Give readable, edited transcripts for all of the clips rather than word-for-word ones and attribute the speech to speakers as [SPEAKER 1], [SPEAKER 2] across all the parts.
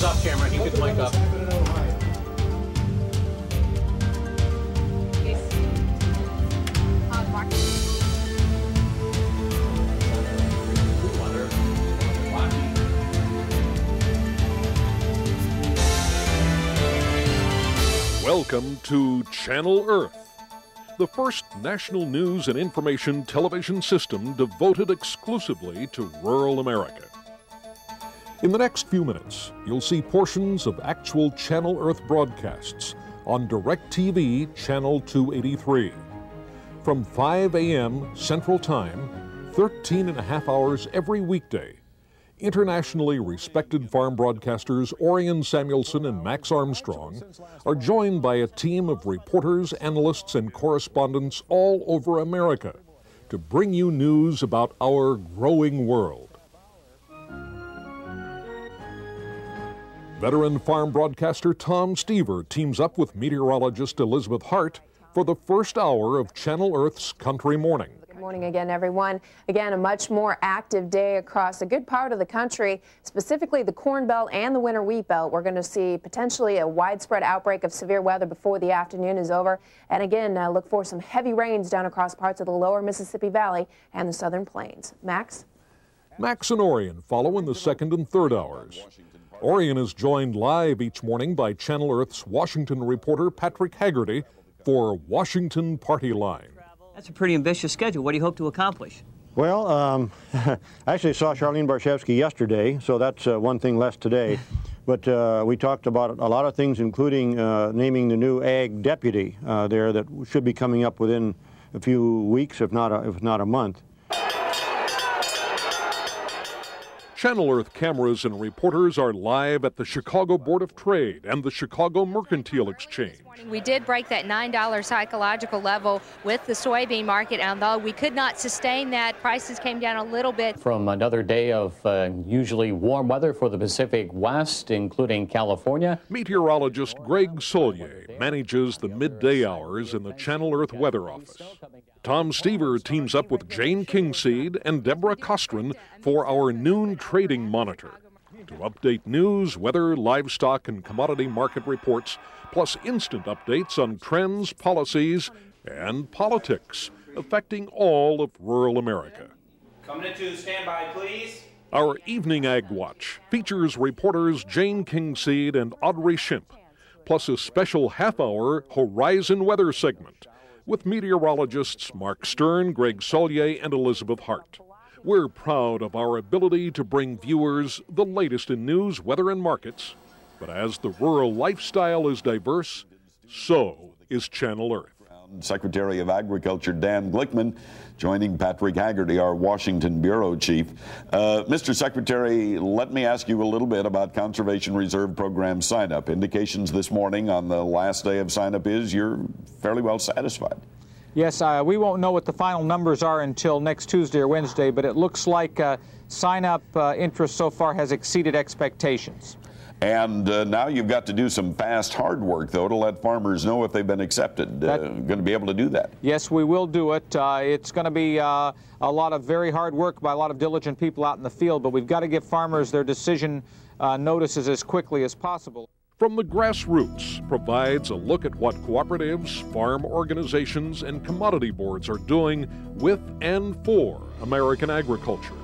[SPEAKER 1] He's off camera. He gets mic up.
[SPEAKER 2] Welcome to Channel Earth, the first national news and information television system devoted exclusively to rural America. In the next few minutes, you'll see portions of actual Channel Earth broadcasts on DirecTV Channel 283. From 5 a.m. Central Time, 13 and a half hours every weekday, internationally respected farm broadcasters Orion Samuelson and Max Armstrong are joined by a team of reporters, analysts, and correspondents all over America to bring you news about our growing world. Veteran farm broadcaster Tom Stever teams up with meteorologist Elizabeth Hart for the first hour of Channel Earth's Country Morning.
[SPEAKER 3] Good morning again, everyone. Again, a much more active day across a good part of the country, specifically the Corn Belt and the Winter Wheat Belt. We're going to see potentially a widespread outbreak of severe weather before the afternoon is over. And again, look for some heavy rains down across parts of the lower Mississippi Valley and the Southern Plains. Max?
[SPEAKER 2] Max and Orion follow in the second and third hours. Orion is joined live each morning by Channel Earth's Washington reporter Patrick Haggerty for Washington Party Line.
[SPEAKER 4] That's a pretty ambitious schedule. What do you hope to accomplish?
[SPEAKER 5] Well, I actually saw Charlene Barshevsky yesterday, so that's one thing less today. But we talked about a lot of things, including naming the new ag deputy there that should be coming up within a few weeks, if not a month.
[SPEAKER 2] Channel Earth cameras and reporters are live at the Chicago Board of Trade and the Chicago Mercantile Exchange.
[SPEAKER 6] We did break that $9 psychological level with the soybean market, and though we could not sustain that, prices came down a little bit.
[SPEAKER 7] From another day of usually warm weather for the Pacific West, including California.
[SPEAKER 2] Meteorologist Greg Solier manages the midday hours in the Channel Earth Weather Office. Tom Stever teams up with Jane Kingseed and Deborah Costrin for our noon trading monitor to update news, weather, livestock, and commodity market reports, plus instant updates on trends, policies, and politics affecting all of rural America.
[SPEAKER 1] Coming into standby, please.
[SPEAKER 2] Our Evening Ag Watch features reporters Jane Kingseed and Audrey Shimp, plus a special half-hour Horizon Weather segment with meteorologists Mark Stern, Greg Solier, and Elizabeth Hart. We're proud of our ability to bring viewers the latest in news, weather, and markets. But as the rural lifestyle is diverse, so is Channel Earth.
[SPEAKER 8] Secretary of Agriculture Dan Glickman joining Patrick Haggerty, our Washington Bureau Chief. Mr. Secretary, let me ask you a little bit about Conservation Reserve Program sign-up. Indications this morning on the last day of sign-up is you're fairly well satisfied.
[SPEAKER 9] Yes, we won't know what the final numbers are until next Tuesday or Wednesday, but it looks like sign-up interest so far has exceeded expectations.
[SPEAKER 8] And now you've got to do some fast, hard work, though, to let farmers know if they've been accepted. Going to be able to do that?
[SPEAKER 9] Yes, we will do it. It's going to be a lot of very hard work by a lot of diligent people out in the field, but we've got to give farmers their decision notices as quickly as possible.
[SPEAKER 2] From the Grassroots provides a look at what cooperatives, farm organizations, and commodity boards are doing with and for American agriculture.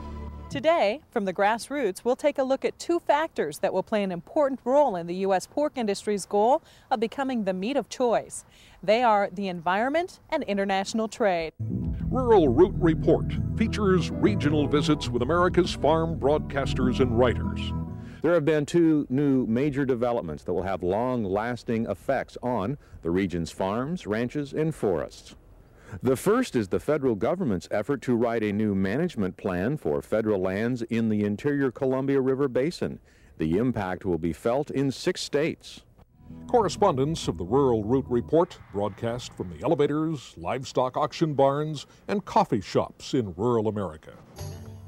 [SPEAKER 10] Today, from the Grassroots, we'll take a look at two factors that will play an important role in the U.S. pork industry's goal of becoming the meat of choice. They are the environment and international trade.
[SPEAKER 2] Rural Root Report features regional visits with America's farm broadcasters and writers.
[SPEAKER 11] There have been two new major developments that will have long-lasting effects on the region's farms, ranches, and forests. The first is the federal government's effort to write a new management plan for federal lands in the interior Columbia River Basin. The impact will be felt in 6 states.
[SPEAKER 2] Correspondents of the Rural Root Report broadcast from the elevators, livestock auction barns, and coffee shops in rural America.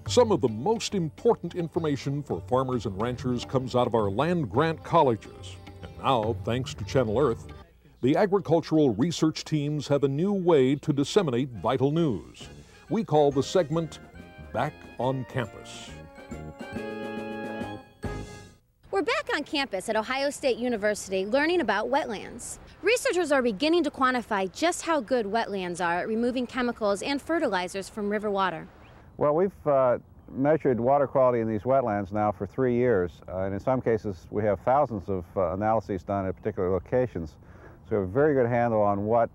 [SPEAKER 2] Some of the most important information for farmers and ranchers comes out of our land-grant colleges. And now, thanks to Channel Earth, the agricultural research teams have a new way to disseminate vital news. We call the segment Back on Campus.
[SPEAKER 12] We're back on campus at Ohio State University learning about wetlands. Researchers are beginning to quantify just how good wetlands are at removing chemicals and fertilizers from river water.
[SPEAKER 13] Well, we've measured water quality in these wetlands now for 3 years, and in some cases we have thousands of analyses done at particular locations. So we have a very good handle on what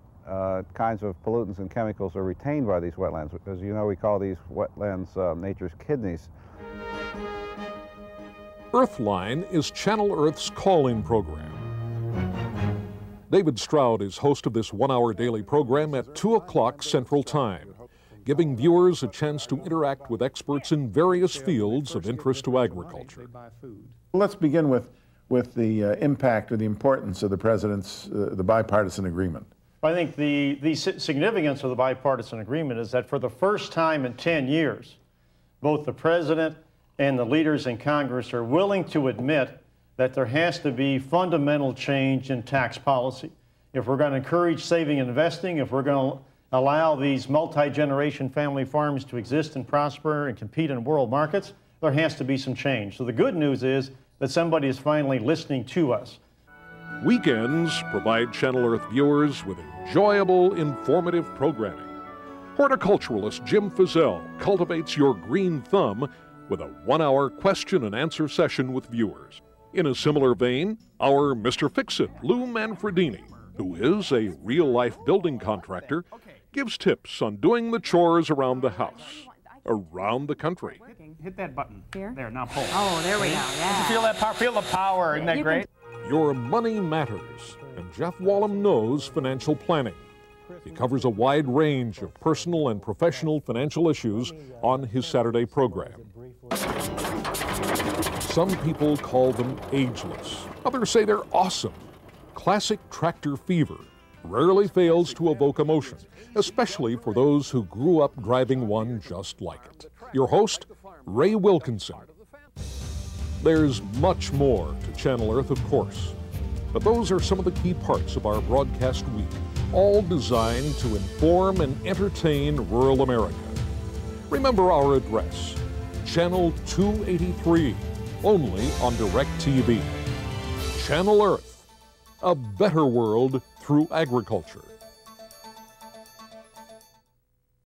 [SPEAKER 13] kinds of pollutants and chemicals are retained by these wetlands. As you know, we call these wetlands nature's kidneys.
[SPEAKER 2] Earthline is Channel Earth's call-in program. David Stroud is host of this one-hour daily program at 2 o'clock Central Time, giving viewers a chance to interact with experts in various fields of interest to agriculture.
[SPEAKER 14] Let's begin with the impact or the importance of the President's the bipartisan agreement.
[SPEAKER 15] I think the significance of the bipartisan agreement is that for the first time in 10 years, both the President and the leaders in Congress are willing to admit that there has to be fundamental change in tax policy. If we're going to encourage saving and investing, if we're going to allow these multi-generation family farms to exist and prosper and compete in world markets, there has to be some change. So the good news is that somebody is finally listening to us.
[SPEAKER 2] Weekends provide Channel Earth viewers with enjoyable, informative programming. Horticulturalist Jim Fizzell cultivates your green thumb with a one-hour question and answer session with viewers. In a similar vein, our Mr. Fix-It, Lou Manfredini, who is a real-life building contractor, gives tips on doing the chores around the house, around the country.
[SPEAKER 1] Hit that button.
[SPEAKER 3] Here?
[SPEAKER 1] There, now pull.
[SPEAKER 3] Oh, there we go, yeah.
[SPEAKER 1] Feel that power, feel the power, isn't that great?
[SPEAKER 2] Your money matters, and Jeff Wallum knows financial planning. He covers a wide range of personal and professional financial issues on his Saturday program. Some people call them ageless. Others say they're awesome. Classic tractor fever rarely fails to evoke emotion, especially for those who grew up driving one just like it. Your host, Ray Wilkinson. There's much more to Channel Earth, of course, but those are some of the key parts of our broadcast week, all designed to inform and entertain rural America. Remember our address, Channel 283, only on DirecTV. Channel Earth, a better world through agriculture.